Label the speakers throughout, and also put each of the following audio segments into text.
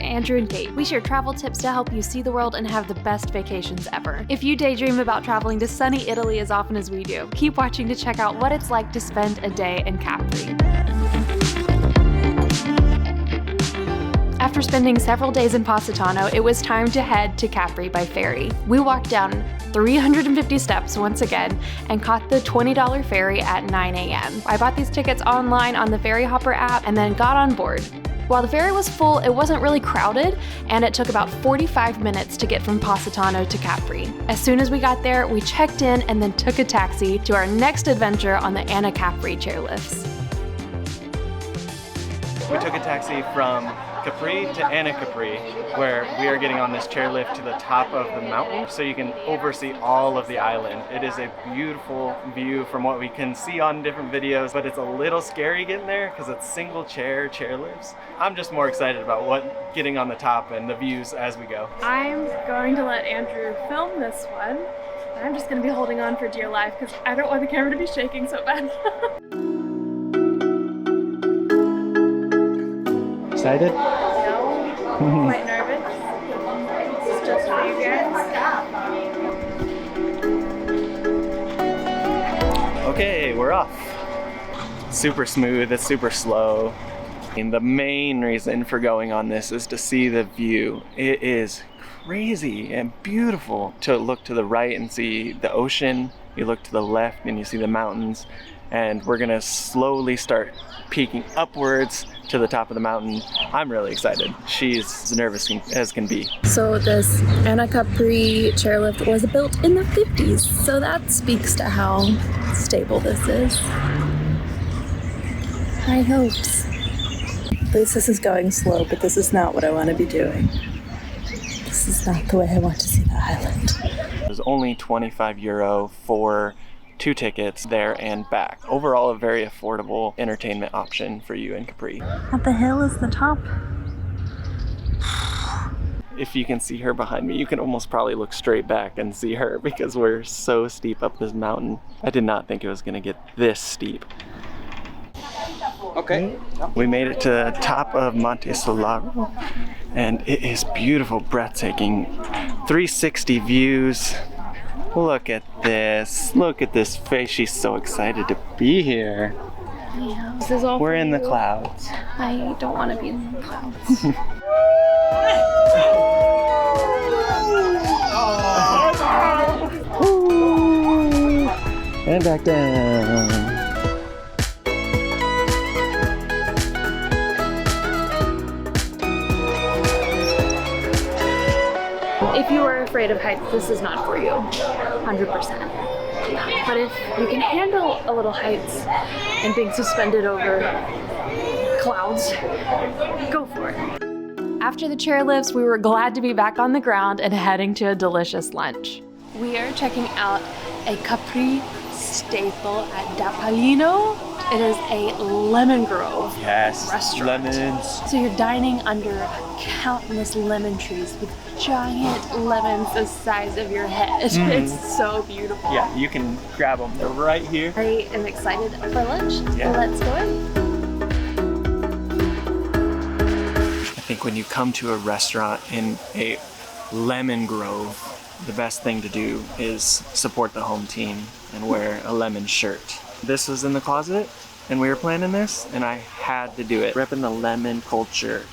Speaker 1: Andrew and Kate. We share travel tips to help you see the world and have the best vacations ever. If you daydream about traveling to sunny Italy as often as we do, keep watching to check out what it's like to spend a day in Capri. After spending several days in Positano, it was time to head to Capri by ferry. We walked down 350 steps once again and caught the $20 ferry at 9 a.m. I bought these tickets online on the Ferry Hopper app and then got on board. While the ferry was full, it wasn't really crowded, and it took about 45 minutes to get from Positano to Capri. As soon as we got there, we checked in and then took a taxi to our next adventure on the Anacapri chairlifts.
Speaker 2: We took a taxi from Capri to Anacapri, where we are getting on this chairlift to the top of the mountain so you can oversee all of the island. It is a beautiful view from what we can see on different videos, but it's a little scary getting there because it's single chairlifts. I'm just more excited about getting on the top and the views as we go.
Speaker 3: I'm going to let Andrew film this one. I'm just going to be holding on for dear life because I don't want the camera to be shaking so bad.
Speaker 2: Excited?
Speaker 3: No, quite nervous. It's just for you guys.
Speaker 2: Okay, we're off. Super smooth, it's super slow. And the main reason for going on this is to see the view. It is crazy and beautiful to look to the right and see the ocean. You look to the left and you see the mountains. And we're gonna slowly start peeking upwards to the top of the mountain. I'm really excited. She's as nervous as can be.
Speaker 4: So this Anacapri chairlift was built in the 50s, so that speaks to how stable this is. High hopes. At least this is going slow, but this is not what I want to be doing. This is not the way I want to see the island.
Speaker 2: There's only €25 for 2 tickets there and back. Overall, a very affordable entertainment option for you in Capri.
Speaker 4: At the hill is the top.
Speaker 2: If you can see her behind me, you can almost probably look straight back and see her because we're so steep up this mountain. I did not think it was gonna get this steep.
Speaker 5: Okay.
Speaker 2: We made it to the top of Monte Solaro and it is beautiful, breathtaking. 360 views. Look at this. Look at this face. She's so excited to be here.
Speaker 4: Yeah, this is all
Speaker 2: We're
Speaker 4: for
Speaker 2: in the
Speaker 4: you.
Speaker 2: clouds.
Speaker 4: I don't want to be in the clouds.
Speaker 2: And back down.
Speaker 1: If you are afraid of heights, this is not for you, 100%. But if you can handle a little heights and being suspended over clouds, go for it. After the chairlifts, we were glad to be back on the ground and heading to a delicious lunch. We are checking out a Capri staple at Paolino. It is a lemon grove restaurant.
Speaker 2: Lemons.
Speaker 1: So you're dining under countless lemon trees with giant lemons the size of your head. It's so beautiful.
Speaker 2: Yeah, you can grab them. They're right here.
Speaker 1: I am excited for lunch.
Speaker 2: Yeah.
Speaker 1: Let's go in.
Speaker 2: I think when you come to a restaurant in a lemon grove, the best thing to do is support the home team and wear a lemon shirt. This was in the closet and we were planning this and I had to do it. Repping the lemon culture.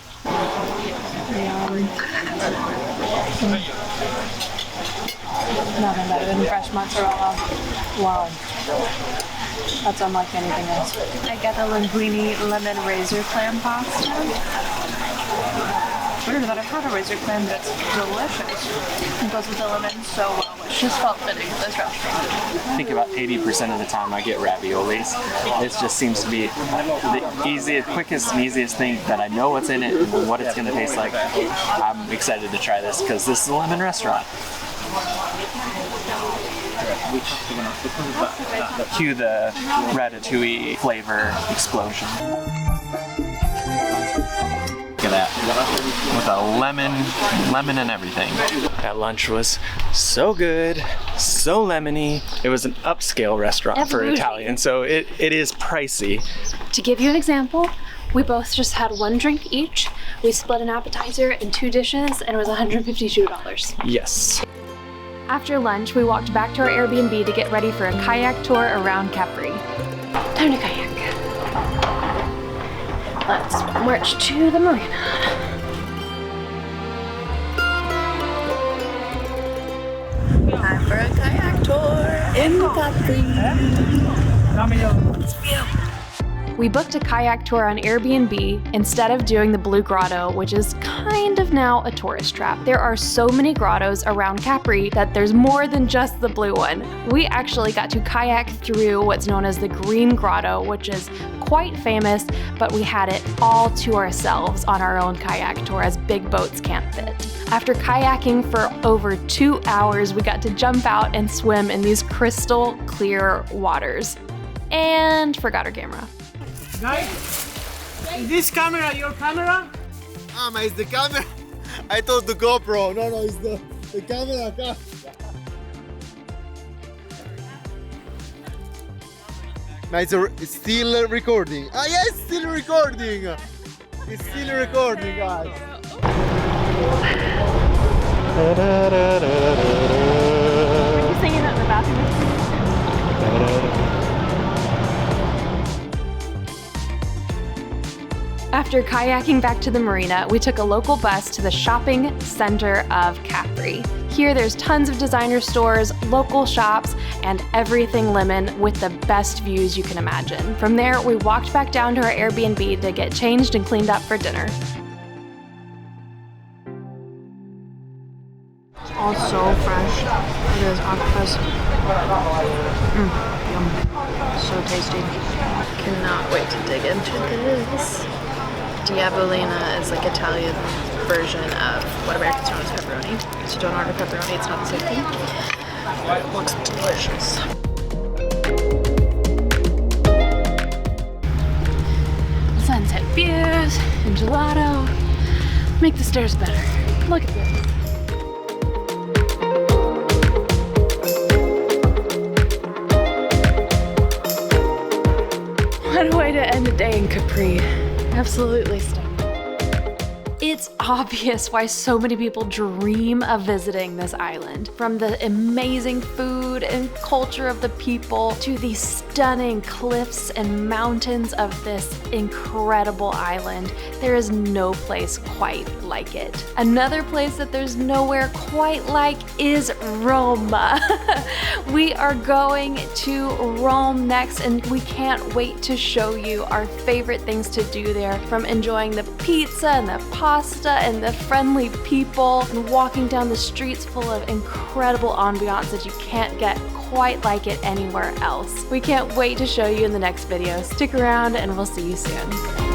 Speaker 1: Nothing better than fresh mozzarella. Wow. That's unlike anything else. I got the linguine lemon razor clam pasta. Weird that I've had a razor clam, but it's delicious. It goes with the lemon so well. It just felt fitting at this restaurant.
Speaker 2: I think about 80% of the time I get raviolis. It just seems to be the easiest, quickest and easiest thing that I know what's in it and what it's going to taste like. I'm excited to try this because this is a lemon restaurant. Cue the ratatouille flavor explosion. Look at that, with a lemon and everything. That lunch was so good, so lemony. It was an upscale restaurant for Italian, so it is pricey.
Speaker 1: To give you an example, we both just had one drink each. We split an appetizer and 2 dishes, and it was $152.
Speaker 2: Yes.
Speaker 1: After lunch, we walked back to our Airbnb to get ready for a kayak tour around Capri. Time to kayak. Let's march to the marina.
Speaker 4: Time for a kayak tour in Capri.
Speaker 1: We booked a kayak tour on Airbnb instead of doing the Blue Grotto, which is kind of now a tourist trap. There are so many grottos around Capri that there's more than just the blue one. We actually got to kayak through what's known as the Green Grotto, which is quite famous, but we had it all to ourselves on our own kayak tour as big boats can't fit. After kayaking for over 2 hours, we got to jump out and swim in these crystal clear waters. And forgot our camera.
Speaker 5: Guys, is this camera your camera?
Speaker 6: It's the camera. I thought the GoPro. No, it's the camera. It's still recording. Yes, still recording. It's still recording, guys.
Speaker 3: Were you singing that in the bathroom?
Speaker 1: After kayaking back to the marina, we took a local bus to the shopping center of Capri. Here there's tons of designer stores, local shops, and everything lemon with the best views you can imagine. From there, we walked back down to our Airbnb to get changed and cleaned up for dinner.
Speaker 3: All so fresh. It is octopus. Yum. So tasty.
Speaker 4: Cannot wait to dig into this. Diabolina is like Italian version of what Americans know as pepperoni. So don't order pepperoni, it's not the same thing. But it looks delicious.
Speaker 1: Sunset views and gelato. Make the stairs better. Look at this. What a way to end a day in Capri. Absolutely stunning. It's obvious why so many people dream of visiting this island. From the amazing food and culture of the people to the stunning cliffs and mountains of this incredible island, there is no place quite like it. Another place that there's nowhere quite like is Rome. We are going to Rome next, and we can't wait to show you our favorite things to do there, from enjoying the pizza and the pasta and the friendly people and walking down the streets full of incredible ambiance that you can't get quite like it anywhere else. We can't wait to show you in the next video. Stick around and we'll see you soon.